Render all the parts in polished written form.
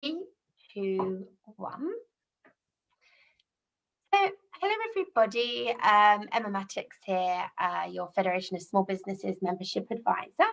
Three, two, one. So, hello everybody. Emma Mattox here, your Federation of Small Businesses Membership Advisor.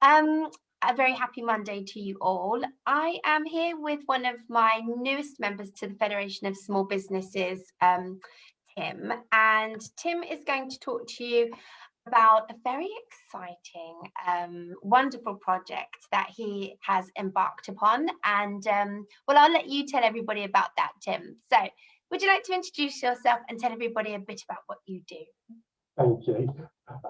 A very happy Monday to you all. I am here with one of my newest members to the Federation of Small Businesses, Tim. And Tim is going to talk to you about a very exciting, wonderful project that he has embarked upon. And well, I'll let you tell everybody about that, Tim. So would you like to introduce yourself and tell everybody a bit about what you do? Thank you.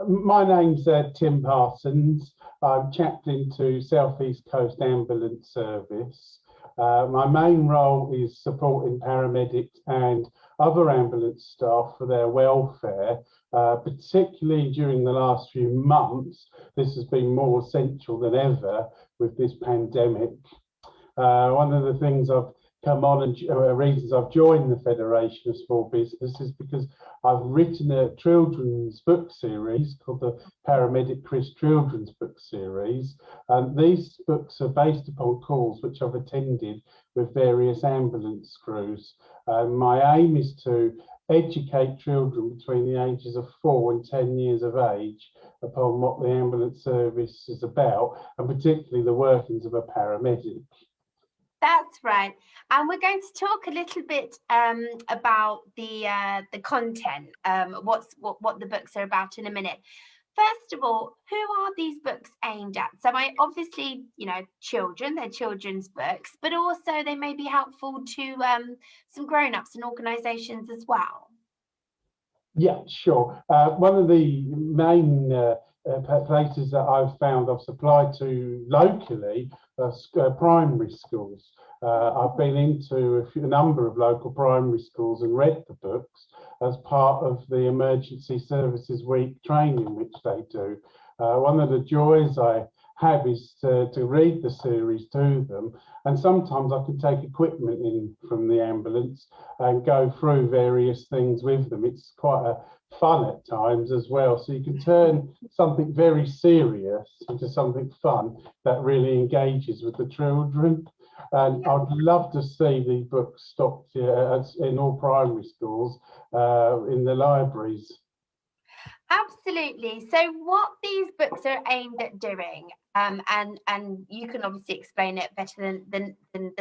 My name's Tim Parsons. I'm chaplain to South East Coast Ambulance Service. My main role is supporting paramedics and other ambulance staff for their welfare, particularly during the last few months. This has been more essential than ever with this pandemic. One of the things I've come on and reasons I've joined the Federation of Small Businesses because I've written a children's book series called the Paramedic Children's Book Series. These books are based upon calls which I've attended with various ambulance crews. My aim is to educate children between the ages of 4 and 10 years of age upon what the ambulance service is about, and particularly the workings of a paramedic. That's right. And we're going to talk a little bit about the content, what the books are about in a minute. First of all, who are these books aimed at? So obviously, children, they're children's books, but also they may be helpful to some grown-ups and organisations as well. Yeah, sure. One of the main places that I've found I've supplied to locally are primary schools. I've been into a number of local primary schools and read the books as part of the Emergency Services Week training which they do. One of the joys I have is to read the series to them, and sometimes I can take equipment in from the ambulance and go through various things with them. It's quite fun at times as well, so you can turn something very serious into something fun that really engages with the children. And I'd love to see the books stocked in all primary schools in the libraries. Absolutely. So what these books are aimed at doing, and you can obviously explain it better than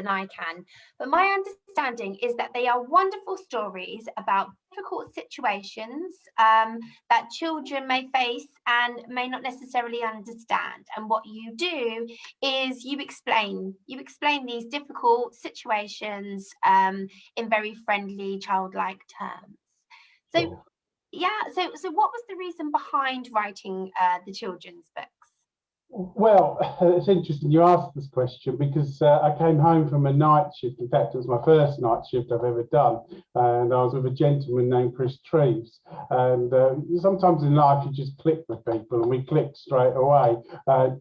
I can, but my understanding is that they are wonderful stories about difficult situations that children may face and may not necessarily understand. And what you do is you explain these difficult situations in very friendly, childlike terms. So. Sure. Yeah, so what was the reason behind writing the children's books? Well, it's interesting you asked this question because I came home from a night shift. In fact, it was my first night shift I've ever done, and I was with a gentleman named Chris Treves. And sometimes in life you just click with people, and we clicked straight away.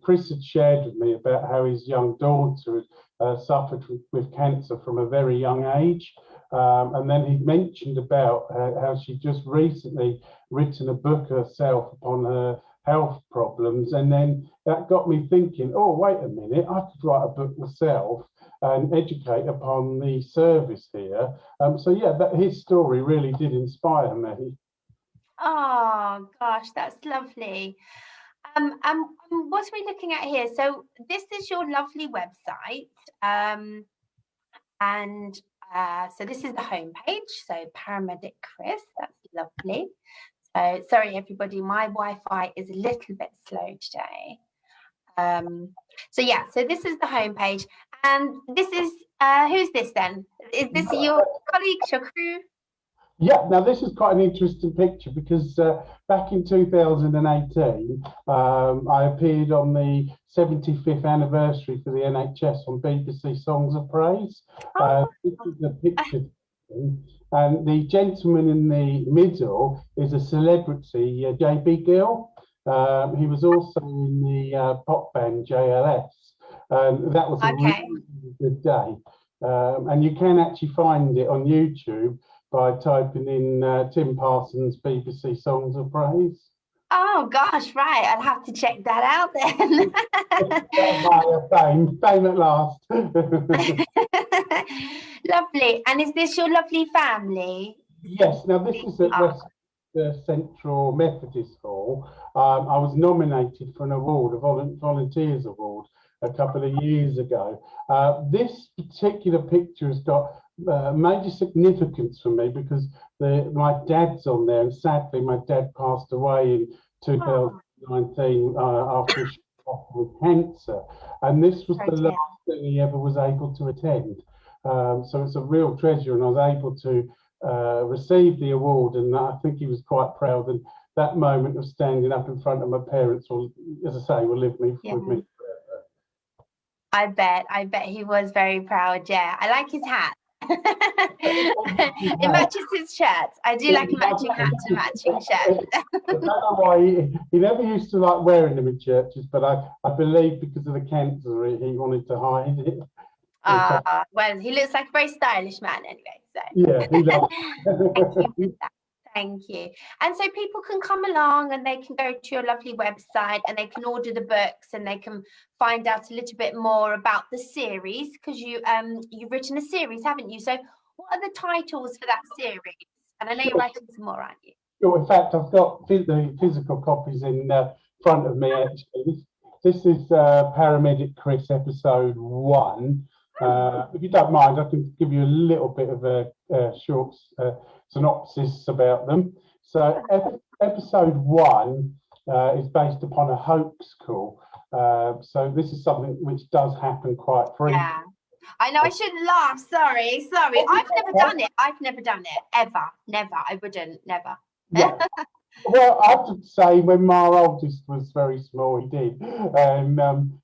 Chris had shared with me about how his young daughter had suffered with cancer from a very young age. And then he mentioned about how she just recently written a book herself upon her health problems, and then that got me thinking, oh, wait a minute, I could write a book myself and educate upon the service here. So yeah, his story really did inspire me. Oh gosh, that's lovely. What are we looking at here? So this is your lovely website, and so this is the homepage. So Paramedic Chris, that's lovely. So sorry everybody, my Wi-Fi is a little bit slow today. So yeah, so this is the homepage, and this is who's this then? Is this your colleagues, your crew? Yeah, now this is quite an interesting picture because back in 2018, I appeared on the 75th anniversary for the NHS on BBC Songs of Praise. This is a picture, and the gentleman in the middle is a celebrity, JB Gill. He was also in the pop band JLS. That was a really good day. And you can actually find it on YouTube by typing in Tim Parsons BBC Songs of Praise. Oh gosh, right. I'll have to check that out then. Fame at last. Lovely. And is this your lovely family? Yes, now this is at Oh, West Central Methodist Hall. I was nominated for an award, a Volunteers Award, a couple of years ago. This particular picture has got major significance for me because my dad's on there, and sadly, my dad passed away in oh, 2019 after a shock with cancer, and this was sorry the to last hear. thing he ever was able to attend. So it's a real treasure, and I was able to received the award, and I think he was quite proud. And that moment of standing up in front of my parents will, as I say, will live Yeah. with me. I bet he was very proud. Yeah, I like his hat. It matches his shirt. I do like a matching hat to matching shirt. I don't know why he never used to like wearing them in churches, but I believe because of the cancer, he wanted to hide it. Well, he looks like a very stylish man anyway. So Yeah, he loves thank you for it. that. Thank you. And so people can come along and they can go to your lovely website and they can order the books and they can find out a little bit more about the series because you've written a series, haven't you? So what are the titles for that series? And I know you're writing some more, aren't you? In fact, I've got the physical copies in front of me, actually. This is Paramedic Chris episode 1. If you don't mind, I can give you a little bit of a short synopsis about them. So, episode 1 is based upon a hoax call. So, this is something which does happen quite frequently. Yeah. I know I shouldn't laugh. Sorry. I've never done it. I've never done it. Ever. Never. I wouldn't. Never. Yeah. Well, I have to say, when my oldest was very small, he did, and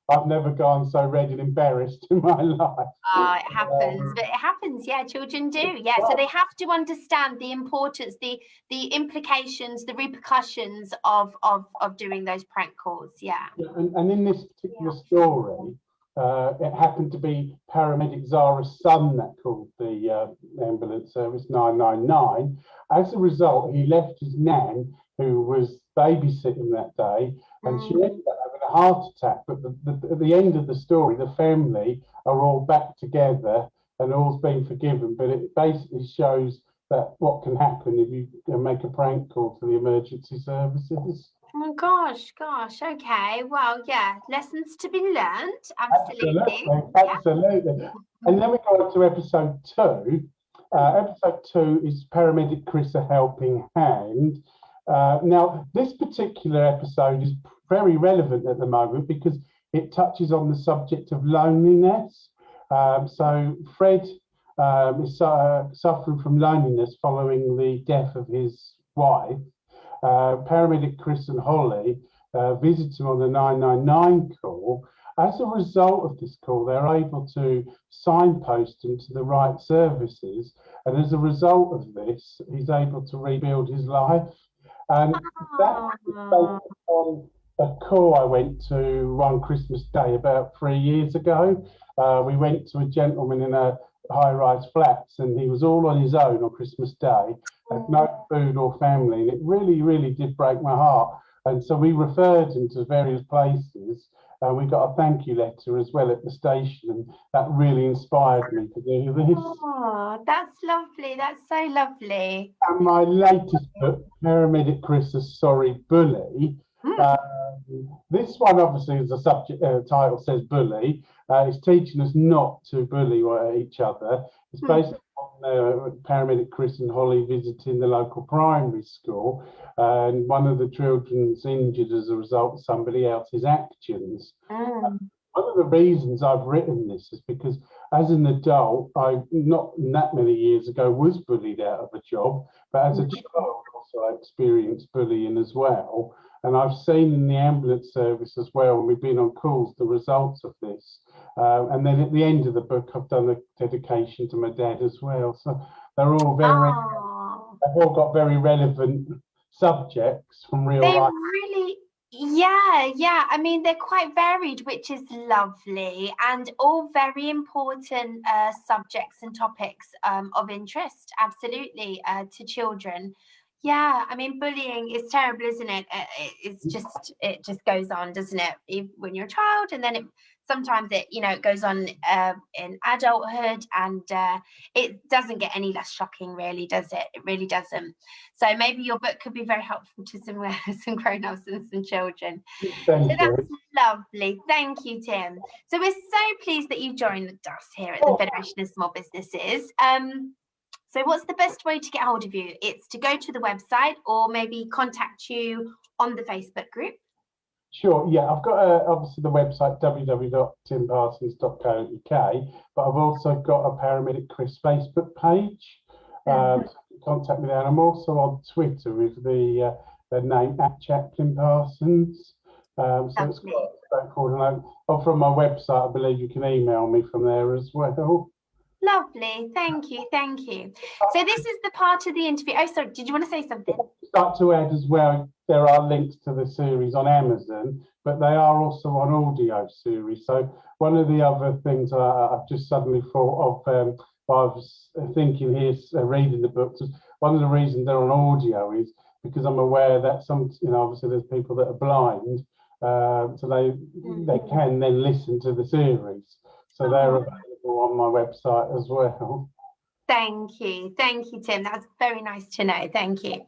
I've never gone so red and embarrassed in my life. It happens, but it happens. Yeah, children do. Yeah, so they have to understand the importance, the implications, the repercussions of doing those prank calls. Yeah. And in this particular story, it happened to be paramedic Zara's son that called the ambulance service 999. As a result, he left his nan, who was babysitting that day, and she ended up having a heart attack. But at the end of the story, the family are all back together and all's been forgiven. But it basically shows that what can happen if you make a prank call to the emergency services. Oh gosh. Okay. Well, yeah, lessons to be learned. Absolutely. Absolutely. And then we go on to episode 2. Episode 2 is Paramedic Chris a Helping Hand. Now, this particular episode is very relevant at the moment because it touches on the subject of loneliness. So Fred is suffering from loneliness following the death of his wife. Paramedic Chris and Holly visit him on the 999 call. As a result of this call, they're able to signpost him to the right services. And as a result of this, he's able to rebuild his life. And that is based on a call I went to on Christmas Day about 3 years ago. We went to a gentleman in a high-rise flats, and he was all on his own on Christmas Day, had no food or family, and it really, really did break my heart. And so we referred him to various places. We got a thank you letter as well at the station, and that really inspired me to do this. Oh, that's lovely. That's so lovely. And my latest book, Paramedic Chris, a Sorry Bully. This one obviously is a subject title says bully. It's teaching us not to bully each other. It's based on Paramedic Chris and Holly visiting the local primary school, and one of the children's injured as a result of somebody else's actions. One of the reasons I've written this is because as an adult, I not that many years ago was bullied out of a job, but as a child also I experienced bullying as well. And I've seen in the ambulance service as well, when we've been on calls, the results of this. And then at the end of the book, I've done a dedication to my dad as well. So they're all they've all got very relevant subjects from real life. Really, yeah. I mean, they're quite varied, which is lovely, and all very important subjects and topics of interest, absolutely, to children. Yeah, I mean, bullying is terrible, isn't it? It just goes on, doesn't it? When you're a child, and then sometimes it goes on in adulthood, and it doesn't get any less shocking, really, does it? It really doesn't. So maybe your book could be very helpful to some some grown-ups and some children. Thank So you. that's lovely. Thank you, Tim. So we're so pleased that you joined us here at the Federation of Small Businesses. So what's the best way to get hold of you? It's to go to the website or maybe contact you on the Facebook group. Sure, yeah, I've got obviously the website www.timparsons.co.uk, but I've also got a Paramedic Chris Facebook page. So contact me there. And I'm also on Twitter with the name @ChaplinParsons. So it's quite straightforward. And from my website, I believe you can email me from there as well. Lovely, thank you, thank you. So this is the part of the interview. Oh, sorry, did you want to say something? I'd like to add as well, there are links to the series on Amazon, but they are also on audio series. So one of the other things I've just suddenly thought of, I was thinking here, reading the books, one of the reasons they're on audio is because I'm aware that obviously there's people that are blind, so they can then listen to the series. So they're available on my website as well. Thank you, Tim. That's very nice to know. Thank you.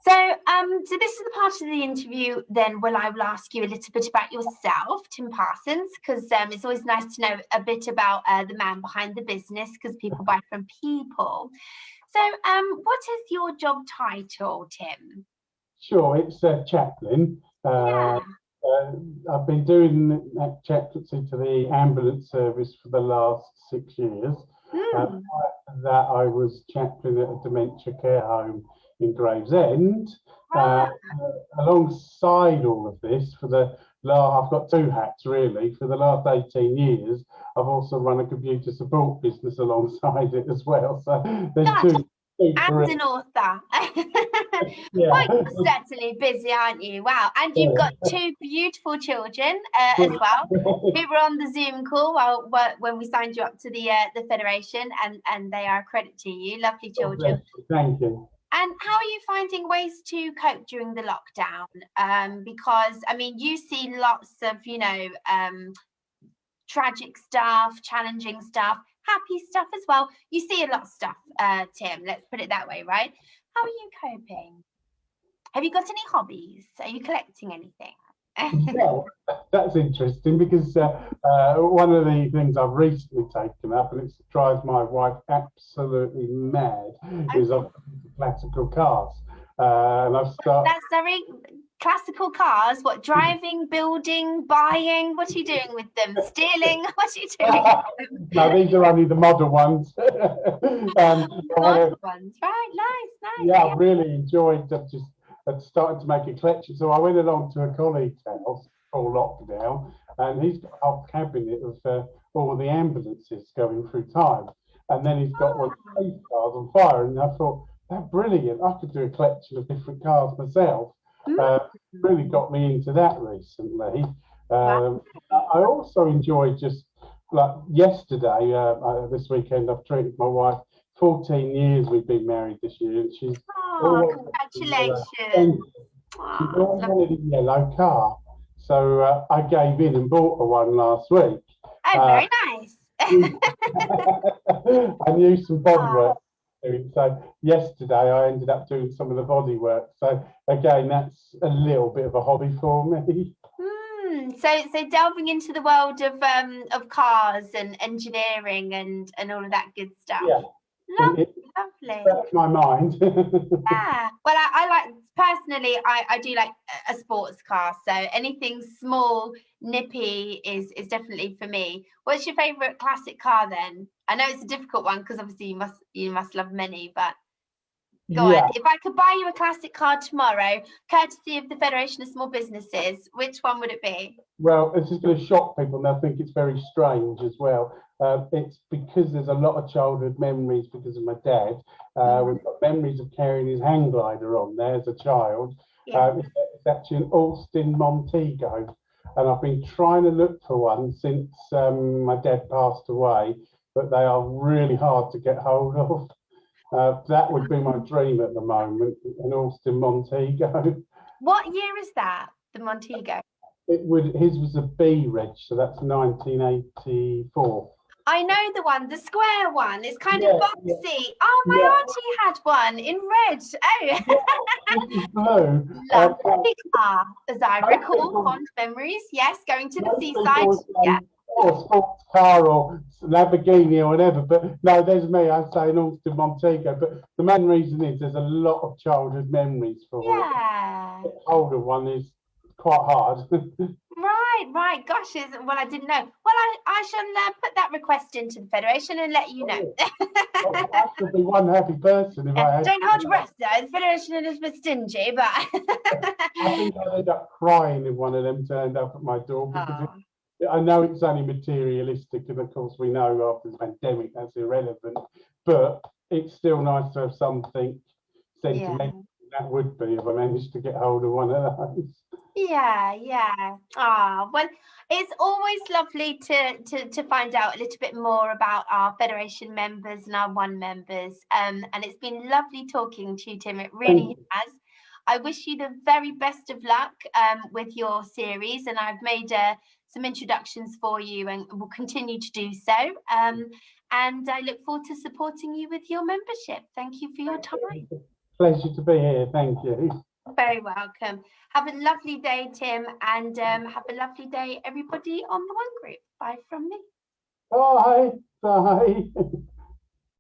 So, so this is the part of the interview then where I will ask you a little bit about yourself, Tim Parsons, because it's always nice to know a bit about the man behind the business, because people buy from people. So, what is your job title, Tim? Sure, it's chaplain. I've been doing that chaplaincy to the ambulance service for the last 6 years. Prior to that, I was chaplain at a dementia care home in Gravesend. Alongside all of this, I've got two hats really. For the last 18 years, I've also run a computer support business alongside it as well. So there's two and an author. Well, you're certainly busy, aren't you? Wow. And you've got two beautiful children as well, who were on the Zoom call when we signed you up to the Federation, and they are a credit to you. Lovely children. Thank you. And how are you finding ways to cope during the lockdown? Because, I mean, you see lots of, tragic stuff, challenging stuff, happy stuff as well. You see a lot of stuff, Tim, let's put it that way, right? How are you coping? Have you got any hobbies? Are you collecting anything? Well, that's interesting because one of the things I've recently taken up, and it drives my wife absolutely mad, is I've classical cars. And I've started. That's very classical cars. What, driving, building, buying? What are you doing with them? Stealing? What are you doing? No, these are only the modern ones. Modern ones, right? Nice. Yeah, I've really enjoyed just started to make a collection. So I went along to a colleague's house before lockdown, and he's got a whole cabinet of all the ambulances going through time. And then he's got one of the police cars on fire. And I thought, that's brilliant. I could do a collection of different cars myself. Really got me into that recently. I also enjoyed just like yesterday, this weekend, I've treated my wife. 14 years we've been married this year, and she's congratulations. She's always wanted a yellow car, so I gave in and bought her one last week. Oh, very nice. I knew some body work. So yesterday I ended up doing some of the body work. So again, that's a little bit of a hobby for me. So delving into the world of cars and engineering and all of that good stuff. Yeah. Lovely. That's my mind. Yeah. Well, I like, personally, I do like a sports car. So anything small, nippy is definitely for me. What's your favourite classic car then? I know it's a difficult one because obviously you must love many, but go on. If I could buy you a classic car tomorrow, courtesy of the Federation of Small Businesses, which one would it be? Well, this is going to shock people, and I think it's very strange as well. It's because there's a lot of childhood memories because of my dad. We've got memories of carrying his hang glider on there as a child. It's actually an Alston Montego, and I've been trying to look for one since my dad passed away, but they are really hard to get hold of. That would be my dream at the moment, an Austin Montego. What year is that, the Montego? His was a B reg, so that's 1984. I know the one, the square one. It's kind of Yeah, boxy. Oh, my yeah, auntie had one in red. Oh, this is blue. lovely car, as I Most recall. people, Fond memories. Yes, going to the most seaside. people would Yeah. say, oh, sports car or Lamborghini or whatever, but no, there's me. I say an Austin Montego. But the main reason is there's a lot of childhood memories for it. Yeah. The older one is quite hard. Right. Gosh, well, I didn't know. Well, I shall put that request into the Federation and let you know. I should be one happy person if I had. Don't hold your breath, though. The Federation is a bit stingy, but. I think I'd end up crying if one of them turned up at my door because I know it's only materialistic, and of course we know after the pandemic that's irrelevant, but it's still nice to have something sentimental. That would be if I managed to get hold of one of those. Yeah. Well, it's always lovely to find out a little bit more about our Federation members and our One members. And it's been lovely talking to you, Tim. It really has. I wish you the very best of luck with your series, and I've made some introductions for you and will continue to do so. And I look forward to supporting you with your membership. Thank you for your time. Pleasure to be here. Thank you. Very welcome. Have a lovely day, Tim, and have a lovely day, everybody on the One Group. Bye from me. Bye. Bye.